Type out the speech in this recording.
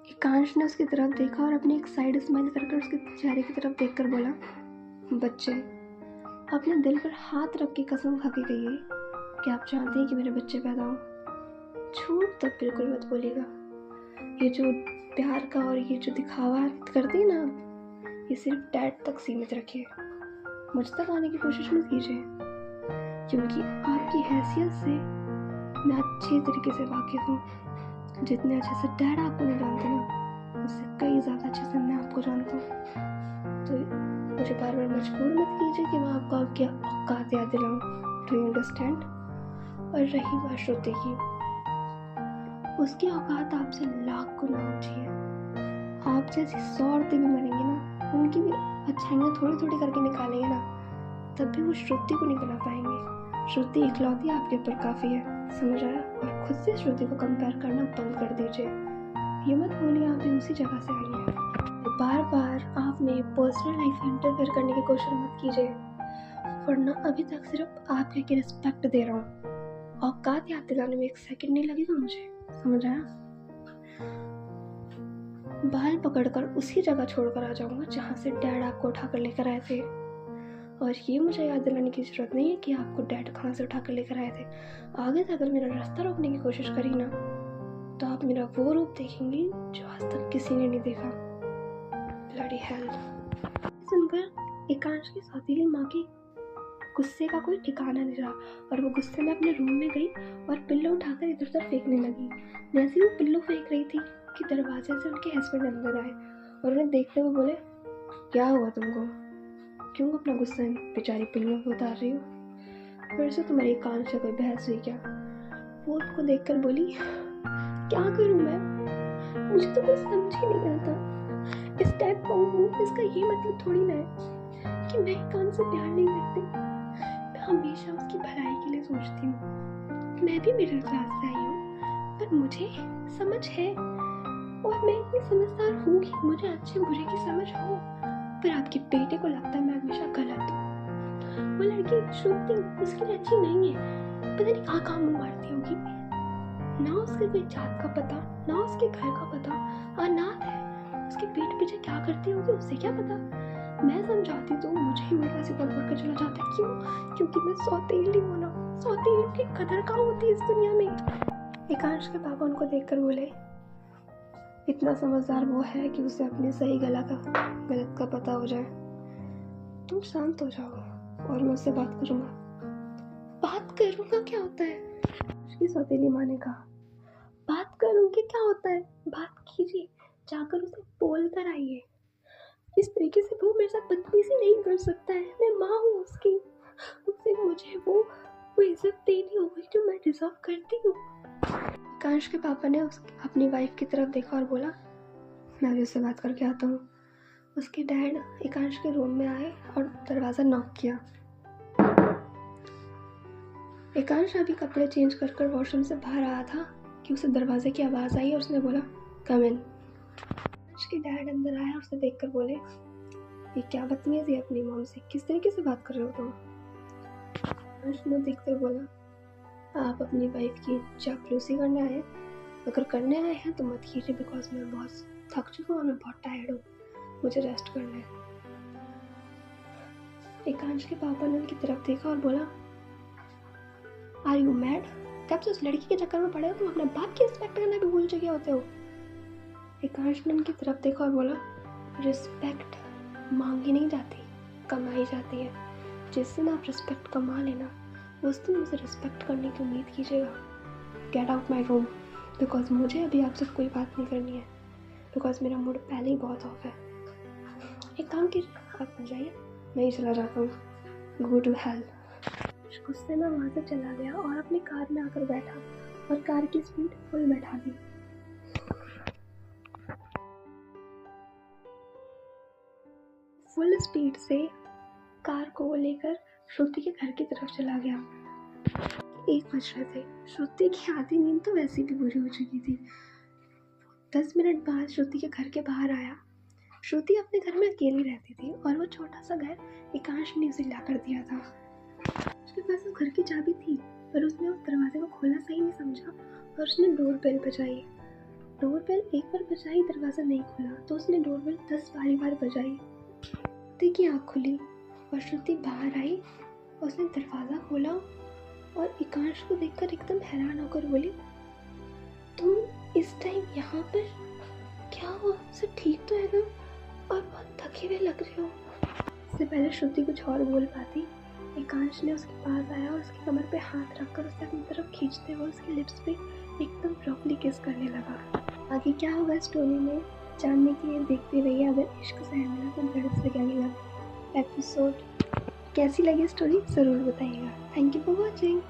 एकांश ने उसकी तरफ देखा और अपनी एक साइड स्माइल करके उसके चेहरे की तरफ देखकर बोला, बच्चे, अपने दिल पर हाथ रख के कसम खा के कहिए कि आप चाहते हैं कि मेरे बच्चे पैदा हों। झूठ तो बिल्कुल मत बोलिएगा। ये जो प्यार का और ये जो दिखावा करते हैं ना, ये सिर्फ डैड तक सीमित रखिए। मुझ तक आने की कोशिश मत कीजिए, क्योंकि आपकी हैसियत से मैं अच्छे तरीके से वाकिफ हूँ। जितने अच्छे से डैड आपको नहीं जानते ना, उससे कई ज़्यादा अच्छे से मैं आपको जानता हूँ। तो मुझे बार बार मजबूर मत कीजिए कि मैं आपको आपकी औकात याद दिलाऊँ। Do you understand? और रही बात श्रुति की, उसकी औकात आपसे लाख गुना ऊंची है। आप जैसी 100 औरतें भी मरेंगी ना, उनकी भी अच्छाइयाँ थोड़ी थोड़ी करके निकालेंगे ना, तब भी वो श्रुति को नहीं बना पाएंगे। श्रुति इकलौती आपके ऊपर काफ़ी है, समझ आया? और खुद से श्रुति को कंपेयर करना बंद कर दीजिए। ये मत बोलिए आप भी उसी जगह से आई हैं। बार बार आप मेरी पर्सनल लाइफ में इंटरफेयर करने की कोशिश मत कीजिए, वरना अभी तक सिर्फ आपके की रिस्पेक्ट दे रहा हूँ। औकात याद दिलाने में 1 सेकंड नहीं लगेगा मुझे, समझ आया? बाल पकड़कर उसी जगह छोड़कर आ जाऊंगा जहाँ से डैड आपको उठाकर लेकर आए थे। और ये मुझे याद दिलाने की जरूरत नहीं है कि आपको डैड कहाँ से उठाकर लेकर आए थे। आगे से अगर मेरा रास्ता रोकने की कोशिश करी ना, तो आप मेरा वो रूप देखेंगी जो आज तक किसी ने नहीं देखा। Bloody hell. सुनकर एकांश की सौतेली माँ के गुस्से का कोई ठिकाना नहीं रहा और वो गुस्से में अपने रूम में गई और पिल्लो उठाकर इधर उधर फेंकने लगी। जैसे वो पिल्लो फेंक रही थी कि दरवाजे से उनके हस्बैंड अंदर आए और उन्हें देखते हुए बोले, क्या हुआ तुमको? क्यों अपना गुस्सा बेचारी पिल्लो पे उतार रही हो? फिर से तुम्हारी एकांश से कोई बहस हुई क्या? वो उसको देखकर बोली, क्या करूं मैं? मुझे तो कुछ समझ ही नहीं आता। इस टाइप का हूँ, इसका ये मतलब थोड़ी ना है कि मैं एकांश से प्यार नहीं करती। मैं हमेशा उसकी भलाई के लिए सोचती हूँ। मैं भी मिडिल क्लास से आई हूँ, पर मुझे समझ है और मैं इतनी समझदार हूँ कि मुझे अच्छे बुरे की समझ हो। पर आपके बेटे को लगता है मैं हमेशा गलत हूँ। वो लड़की श्रुति उसके लिए अच्छी नहीं है, पता नहीं कहाँ मुँह मारती होगी। ना उसके कोई जात का पता, ना उसके घर का पता, अनाथ है। उसके पीठ पीछे क्या करती होगी उससे क्या पता। मैं समझाती तो मुझे ही उल्टा सीधा बोल कर चला जाता। क्यों? क्योंकि मैं सौतेली हूँ ना। सौतेली की कदर कहाँ होती है इस दुनिया में। एकांश के पापा उनको देखकर बोले, इतना समझदार वो है कि उसे अपने सही गलत का पता हो जाए। तुम शांत हो जाओ और मैं उससे बात करूंगा। बात करूंगा क्या होता है? उसकी सौतेली माँ ने कहा, बात करूंगी क्या होता है? बात कीजिए, जाकर उसे बोल कर आइए। इस तरीके से वो मेरे साथ बदतमीजी नहीं कर सकता है। मैं माँ हूँ उसकी, उससे मुझे वो इज्जत देनी होगी जो मैं डिजर्व करती हूँ। आकाश के पापा ने अपनी वाइफ की तरफ देखा और बोला, मैं भी उससे बात करके आता हूँ। उसके डैड एकांश के रूम में आए और दरवाज़ा नॉक किया। एकांश अभी कपड़े चेंज कर वॉशरूम से बाहर आया था कि उसे दरवाजे की आवाज़ आई और उसने बोला, कम इन। एकांश के डैड अंदर आया और उसे देखकर बोले, ये क्या बदतमीजी है अपनी मॉम से? किस तरीके से बात कर रहे हो तुम? एकांश ने देखते बोला, आप अपनी वाइफ की चापलूसी करने आए? अगर करने आए हैं तो मत कीजिए, बिकॉज मैं बहुत थक चुका हूँ और मैं बहुत टायर्ड हूँ, मुझे रेस्ट करना है। एकांश के पापा ने उनकी तरफ देखा और बोला, आर यू मैड? कब से उस लड़की के चक्कर में पड़े हो तुम? अपने बाप की रिस्पेक्ट करना भी भूल चुके होते हो। एकांश ने उनकी तरफ देखा और बोला, रिस्पेक्ट मांगी नहीं जाती, कमाई जाती है। जिस दिन आप रिस्पेक्ट कमा लेना, उस दिन मुझे रिस्पेक्ट करने की उम्मीद कीजिएगा। Get out my room, because मुझे अभी आपसे कोई बात नहीं करनी है, बिकॉज मेरा मूड पहले ही बहुत ऑफ है। एक काम कीजिए, आप बन जाइए, मैं ही चला जाता हूँ। Go to hell. गुस्से में वहाँ से चला गया और अपनी कार में आकर बैठा और कार की स्पीड फुल बैठा दी। फुल स्पीड से कार को लेकर श्रुति के घर की तरफ चला गया। 1 बज रहे थे। श्रुति की आधी नींद तो वैसे भी बुरी हो चुकी थी। 10 मिनट बाद श्रुति के घर के बाहर आया। श्रुति अपने घर में अकेली रहती थी और वो छोटा सा घर एकांश ने उसे ला कर दिया था। उसके पास उस घर की चाबी थी, पर उसने उस दरवाजे को खोलना सही नहीं समझा और उसने डोर बेल बजाई। डोरबेल एक बार बजाई, दरवाज़ा नहीं खुला तो उसने डोरबेल 10 बार बजाई। श्रुति की आँख खुली और श्रुति बाहर आई। उसने दरवाज़ा खोला और एकांश को देखकर एकदम हैरान होकर बोली, तुम इस टाइम यहाँ पर? क्या हुआ? सब ठीक तो है ना? और बहुत थके हुए लग रहे हो। इससे पहले श्रुति कुछ और बोल पाती, एकांश ने उसके पास आया और उसकी कमर पे हाथ रखकर उसे अपनी तरफ खींचते हुए उसके लिप्स पे एकदम रफली किस करने लगा। आगे क्या होगा स्टोरी में जानने के लिए देखते रहिए। अगर इश्क से मिला तो धड़क से क्या लगा एपिसोड कैसी लगी स्टोरी ज़रूर बताइएगा। Thank you for watching.